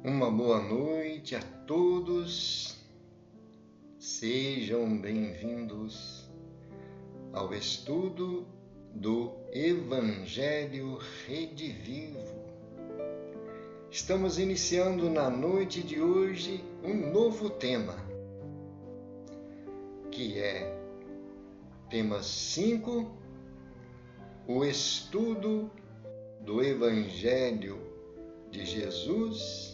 Uma boa noite a todos, sejam bem-vindos ao estudo do Evangelho Redivivo. Estamos iniciando na noite de hoje um novo tema, que é tema 5, o estudo do Evangelho de Jesus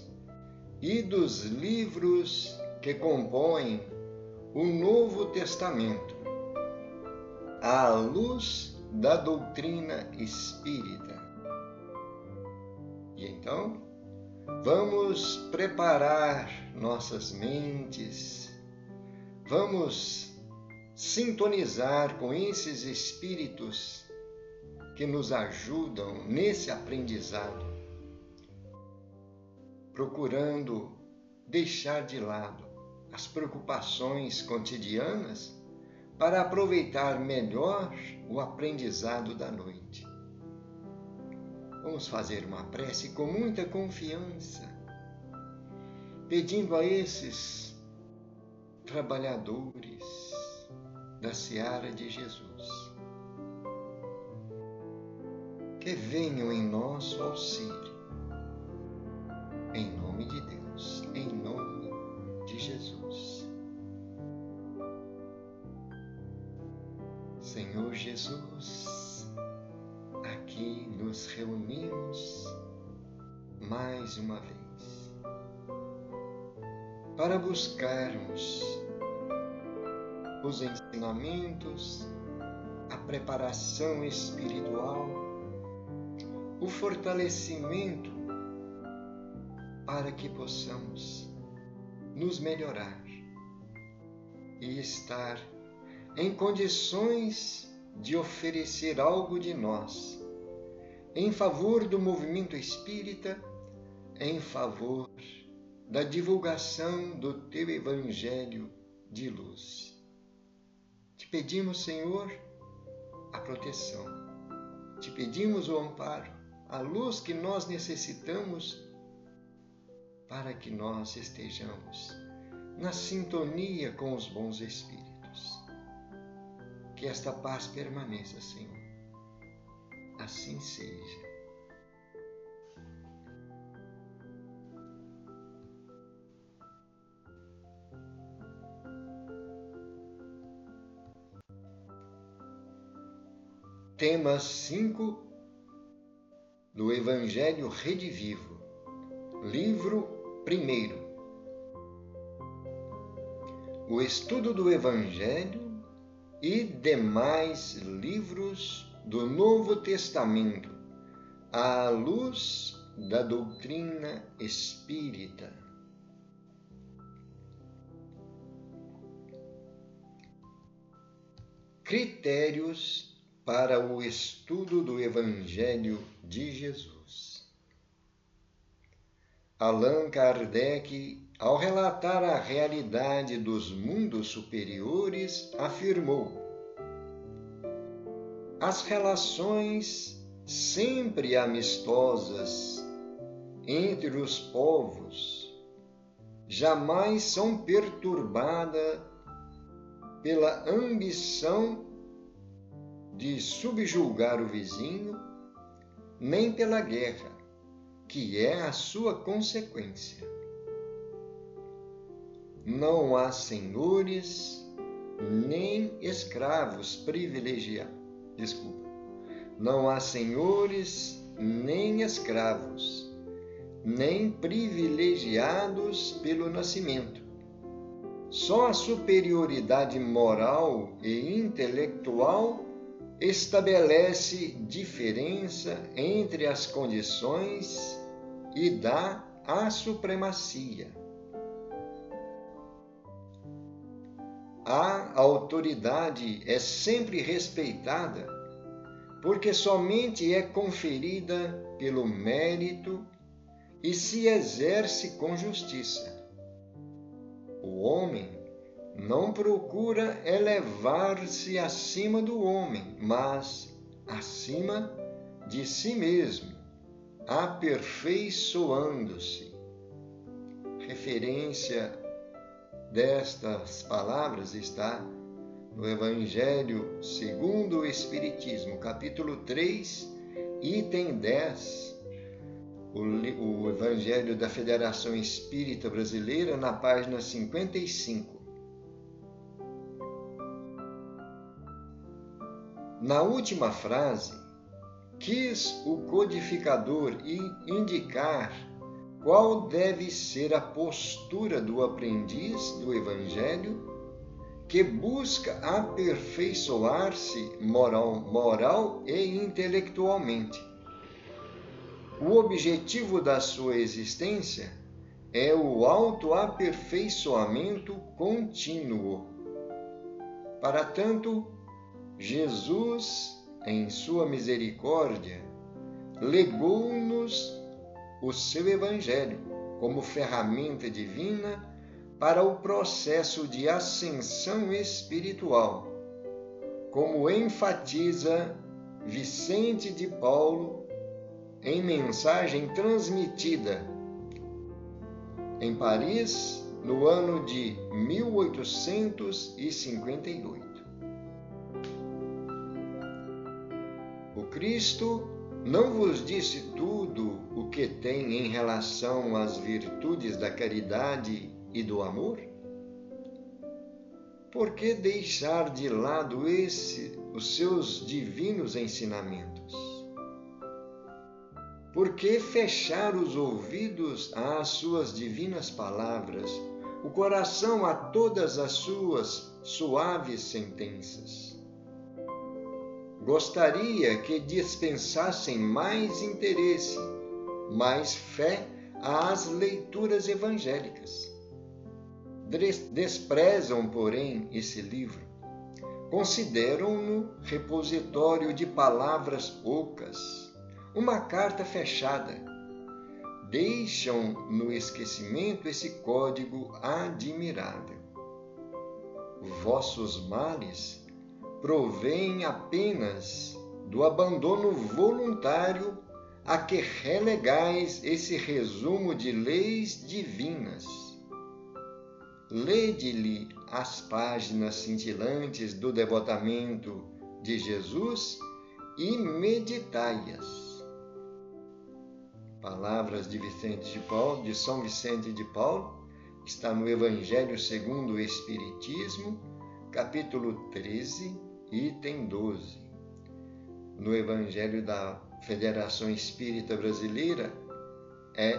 e dos livros que compõem o Novo Testamento, à luz da doutrina espírita. E então, vamos preparar nossas mentes, vamos sintonizar com esses espíritos que nos ajudam nesse aprendizado, procurando deixar de lado as preocupações cotidianas para aproveitar melhor o aprendizado da noite. Vamos fazer uma prece com muita confiança, pedindo a esses trabalhadores da seara de Jesus que venham em nosso auxílio. Em nome de Deus, em nome de Jesus. Senhor Jesus, aqui nos reunimos mais uma vez para buscarmos os ensinamentos, a preparação espiritual, o fortalecimento para que possamos nos melhorar e estar em condições de oferecer algo de nós em favor do movimento espírita, em favor da divulgação do Teu Evangelho de luz. Te pedimos, Senhor, a proteção. Te pedimos o amparo, a luz que nós necessitamos para que nós estejamos na sintonia com os bons espíritos. Que esta paz permaneça, Senhor. Assim seja. Tema 5 do Evangelho Redivivo, livro 1. O estudo do Evangelho e demais livros do Novo Testamento, à luz da doutrina espírita. Critérios para o estudo do Evangelho de Jesus. Allan Kardec, ao relatar a realidade dos mundos superiores, afirmou: as relações sempre amistosas entre os povos jamais são perturbadas pela ambição de subjugar o vizinho, nem pela guerra, que é a sua consequência. Não há senhores nem escravos privilegiados. Não há senhores nem escravos, nem privilegiados pelo nascimento. Só a superioridade moral e intelectual estabelece diferença entre as condições e dá a supremacia. A autoridade é sempre respeitada porque somente é conferida pelo mérito e se exerce com justiça. O homem não procura elevar-se acima do homem, mas acima de si mesmo, aperfeiçoando-se. referência destas palavras está no Evangelho segundo o Espiritismo, capítulo 3, item 10, o Evangelho da Federação Espírita Brasileira, na página 55. Na última frase, quis o codificador indicar qual deve ser a postura do aprendiz do Evangelho que busca aperfeiçoar-se moral e intelectualmente. O objetivo da sua existência é o autoaperfeiçoamento contínuo. Para tanto, Jesus, em sua misericórdia, legou-nos o seu Evangelho como ferramenta divina para o processo de ascensão espiritual, como enfatiza Vicente de Paulo em mensagem transmitida em Paris no ano de 1858. O Cristo não vos disse tudo o que tem em relação às virtudes da caridade e do amor? Por que deixar de lado os seus divinos ensinamentos? Por que fechar os ouvidos às suas divinas palavras, o coração a todas as suas suaves sentenças? Gostaria que dispensassem mais interesse, mais fé às leituras evangélicas. Desprezam, porém, esse livro. Consideram-no repositório de palavras ocas, uma carta fechada. Deixam no esquecimento esse código admirável. Vossos males provêm apenas do abandono voluntário a que relegais esse resumo de leis divinas. Lede-lhe as páginas cintilantes do devotamento de Jesus e meditai-as. Palavras de São Vicente de Paulo, está no Evangelho segundo o Espiritismo, capítulo 13, item 12. No Evangelho da Federação Espírita Brasileira, é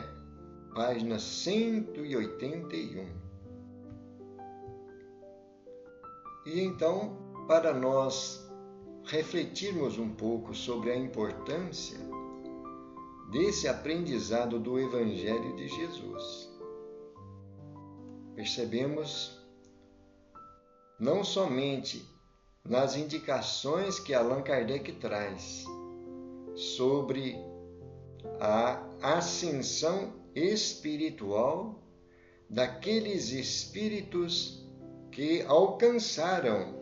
página 181. E então, para nós refletirmos um pouco sobre a importância desse aprendizado do Evangelho de Jesus, percebemos não somente nas indicações que Allan Kardec traz sobre a ascensão espiritual daqueles espíritos que alcançaram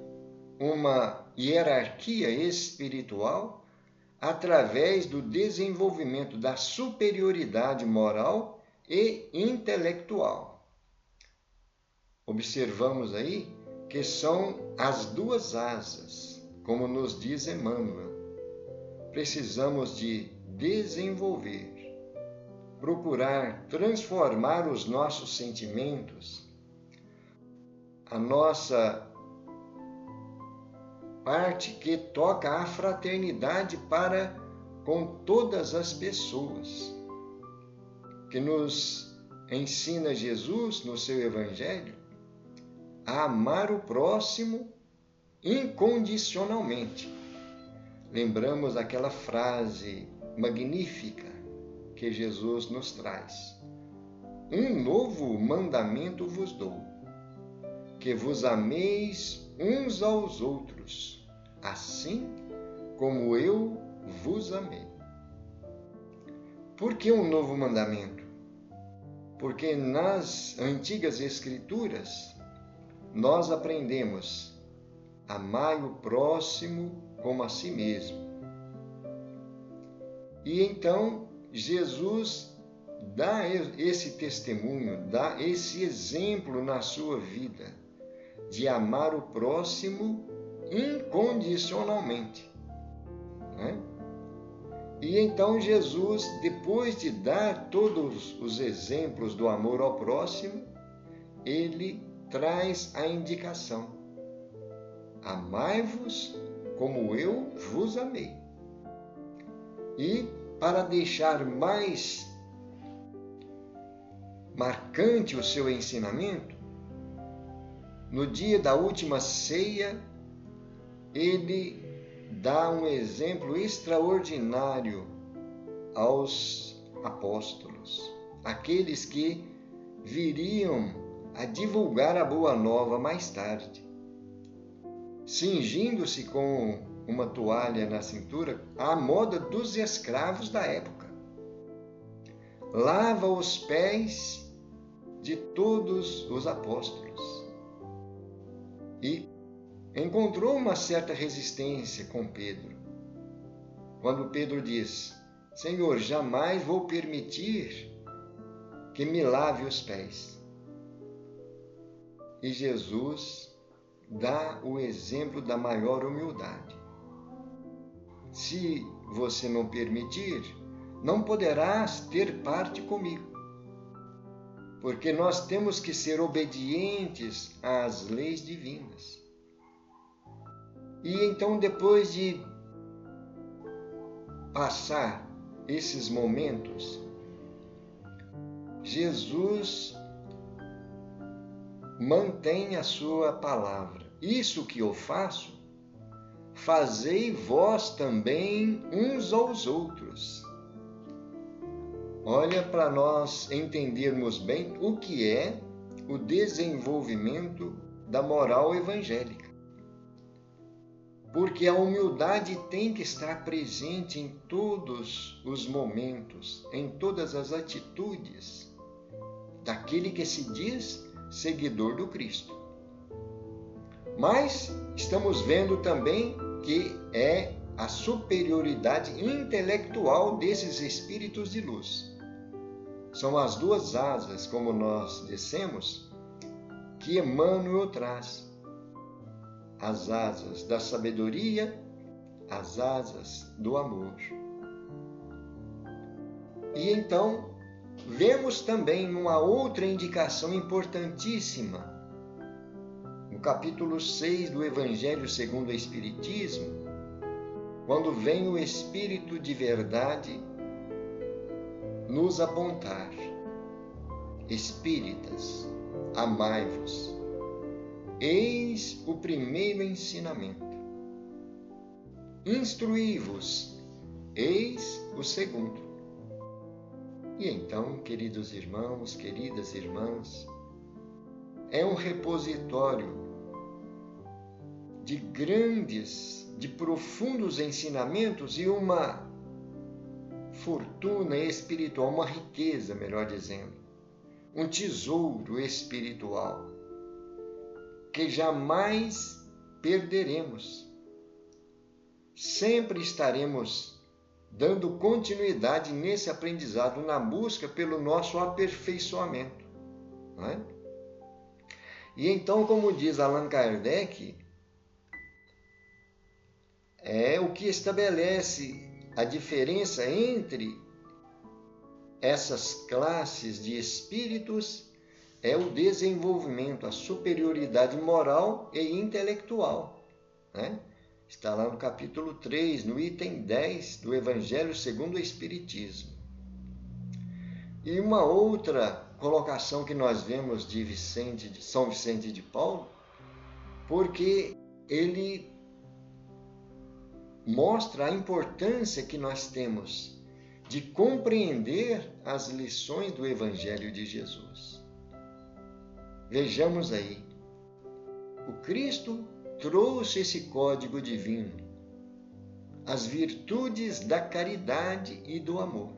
uma hierarquia espiritual através do desenvolvimento da superioridade moral e intelectual. Observamos aí que são as duas asas, como nos diz Emmanuel. Precisamos de desenvolver, procurar transformar os nossos sentimentos, a nossa parte que toca à fraternidade para com todas as pessoas, que nos ensina Jesus no seu Evangelho a amar o próximo incondicionalmente. Lembramos aquela frase magnífica que Jesus nos traz: um novo mandamento vos dou, que vos ameis uns aos outros, assim como eu vos amei. Por que um novo mandamento? Porque nas antigas Escrituras nós aprendemos: amai o próximo como a si mesmo. E então Jesus dá esse testemunho, dá esse exemplo na sua vida de amar o próximo incondicionalmente, né? E então Jesus, depois de dar todos os exemplos do amor ao próximo, ele traz a indicação: amai-vos como eu vos amei. E para deixar mais marcante o seu ensinamento, no dia da última ceia, ele dá um exemplo extraordinário aos apóstolos, aqueles que viriam a divulgar a boa nova mais tarde. Cingindo-se com uma toalha na cintura, à moda dos escravos da época, lava os pés de todos os apóstolos. E encontrou uma certa resistência com Pedro, quando Pedro diz: Senhor, jamais vou permitir que me lave os pés. E Jesus dá o exemplo da maior humildade. Se você não permitir, não poderás ter parte comigo, porque nós temos que ser obedientes às leis divinas. E então, depois de passar esses momentos, Jesus mantém a sua palavra. Isso que eu faço, fazei vós também uns aos outros. Olha, para nós entendermos bem o que é o desenvolvimento da moral evangélica. Porque a humildade tem que estar presente em todos os momentos, em todas as atitudes daquele que se diz seguidor do Cristo. Mas estamos vendo também que é a superioridade intelectual desses espíritos de luz. São as duas asas, como nós dissemos, que Emmanuel traz. As asas da sabedoria, as asas do amor. E então, vemos também uma outra indicação importantíssima, no capítulo 6 do Evangelho segundo o Espiritismo, quando vem o Espírito de verdade nos apontar: espíritas, amai-vos. Eis o primeiro ensinamento. Instruí-vos. Eis o segundo. E então, queridos irmãos, queridas irmãs, é um repositório de grandes, de profundos ensinamentos e uma fortuna espiritual, uma riqueza, melhor dizendo, um tesouro espiritual que jamais perderemos. Sempre estaremos dando continuidade nesse aprendizado, na busca pelo nosso aperfeiçoamento, não é? E então, como diz Allan Kardec, o que estabelece a diferença entre essas classes de espíritos é o desenvolvimento, a superioridade moral e intelectual, né? Está lá no capítulo 3, no item 10 do Evangelho segundo o Espiritismo. E uma outra colocação que nós vemos de São Vicente de Paulo, porque ele mostra a importância que nós temos de compreender as lições do Evangelho de Jesus. Vejamos aí, o Cristo trouxe esse código divino, as virtudes da caridade e do amor.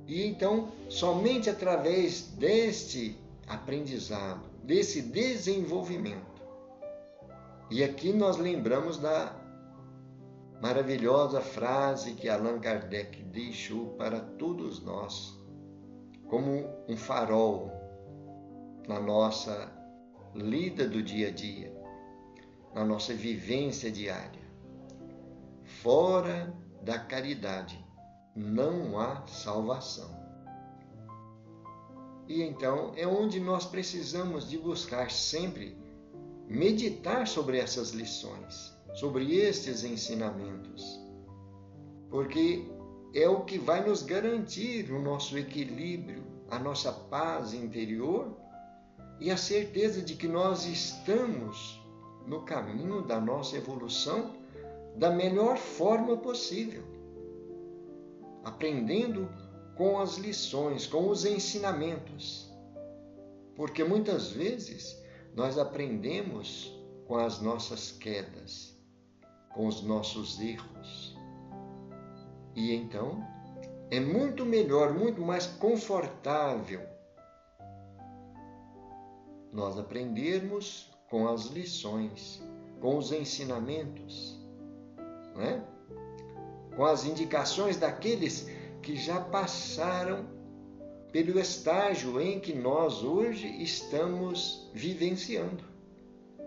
E então, somente através deste aprendizado, desse desenvolvimento, e aqui nós lembramos da maravilhosa frase que Allan Kardec deixou para todos nós, como um farol na nossa lida do dia a dia, na nossa vivência diária. Fora da caridade não há salvação. E então é onde nós precisamos de buscar sempre meditar sobre essas lições, sobre estes ensinamentos, porque é o que vai nos garantir o nosso equilíbrio, a nossa paz interior e a certeza de que nós estamos no caminho da nossa evolução da melhor forma possível, aprendendo com as lições, com os ensinamentos, porque muitas vezes nós aprendemos com as nossas quedas, com os nossos erros. E então é muito melhor, muito mais confortável nós aprendermos com as lições, com os ensinamentos, né? Com as indicações daqueles que já passaram pelo estágio em que nós hoje estamos vivenciando.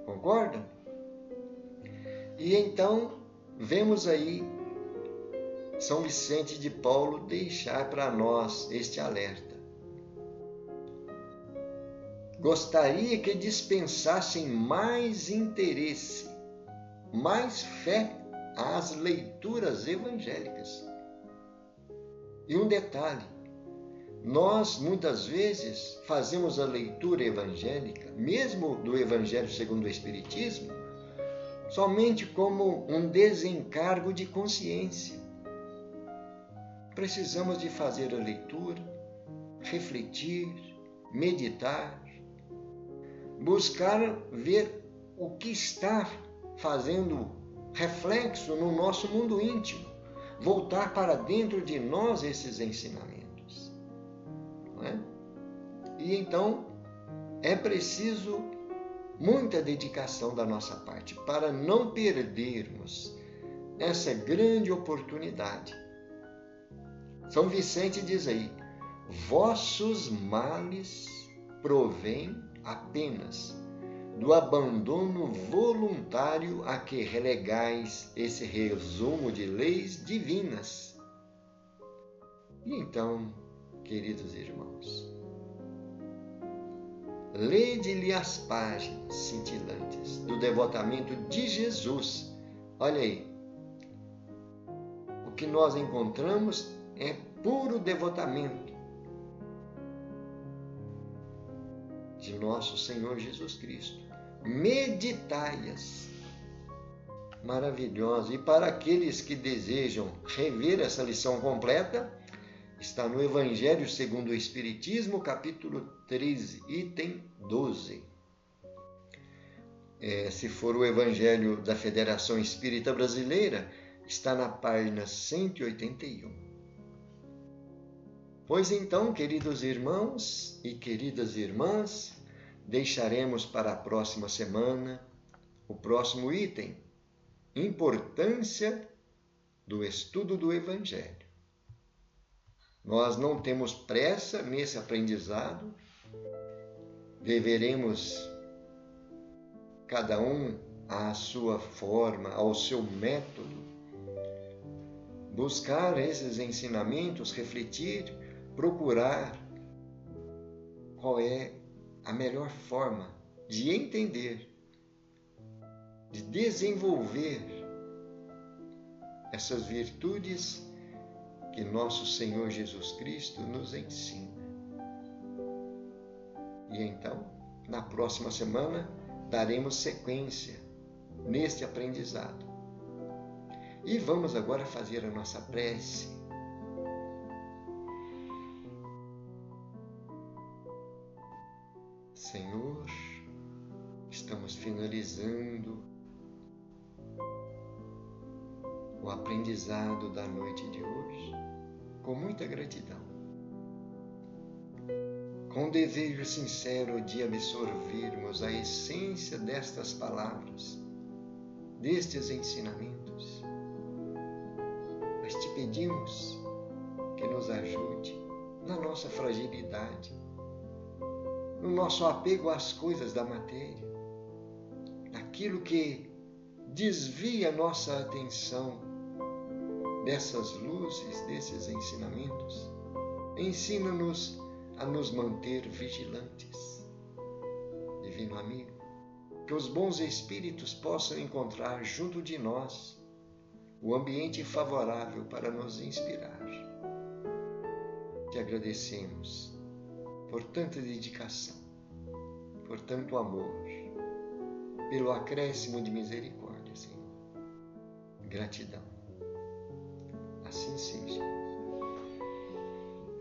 Concordam? E então, vemos aí São Vicente de Paulo deixar para nós este alerta. Gostaria que dispensassem mais interesse, mais fé às leituras evangélicas. E um detalhe, nós muitas vezes fazemos a leitura evangélica, mesmo do Evangelho segundo o Espiritismo, somente como um desencargo de consciência. Precisamos de fazer a leitura, refletir, meditar, buscar ver o que está fazendo reflexo no nosso mundo íntimo, voltar para dentro de nós esses ensinamentos. Não é? E então é preciso muita dedicação da nossa parte para não perdermos essa grande oportunidade. São Vicente diz aí: vossos males provêm apenas do abandono voluntário a que relegais esse resumo de leis divinas. E então, queridos irmãos, lede-lhe as páginas cintilantes do devotamento de Jesus. Olha aí, o que nós encontramos é puro devotamento de nosso Senhor Jesus Cristo. Meditai-as. Maravilhoso. E para aqueles que desejam rever essa lição completa, está no Evangelho segundo o Espiritismo, capítulo 13, item 12. Se for o Evangelho da Federação Espírita Brasileira, está na página 181. Pois então, queridos irmãos e queridas irmãs, deixaremos para a próxima semana o próximo item: importância do estudo do Evangelho. Nós não temos pressa nesse aprendizado, deveremos, cada um à sua forma, ao seu método, buscar esses ensinamentos, refletir, procurar qual é a melhor forma de entender, de desenvolver essas virtudes que nosso Senhor Jesus Cristo nos ensina. E então, na próxima semana, daremos sequência neste aprendizado. E vamos agora fazer a nossa prece. Senhor, estamos finalizando o aprendizado da noite de hoje com muita gratidão, com o desejo sincero de absorvermos a essência destas palavras, destes ensinamentos, pedimos que nos ajude na nossa fragilidade, no nosso apego às coisas da matéria, naquilo que desvia nossa atenção dessas luzes, desses ensinamentos. Ensina-nos a nos manter vigilantes. Divino amigo, que os bons espíritos possam encontrar junto de nós o ambiente favorável para nos inspirar. Te agradecemos por tanta dedicação, por tanto amor, pelo acréscimo de misericórdia, Senhor. Gratidão. Assim seja.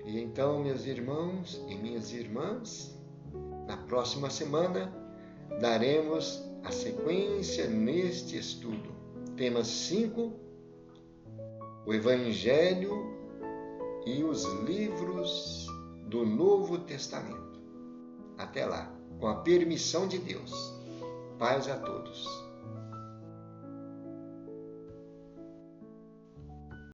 E então, meus irmãos e minhas irmãs, na próxima semana daremos a sequência neste estudo. Tema 5, o Evangelho e os livros do Novo Testamento. Até lá, com a permissão de Deus. Paz a todos.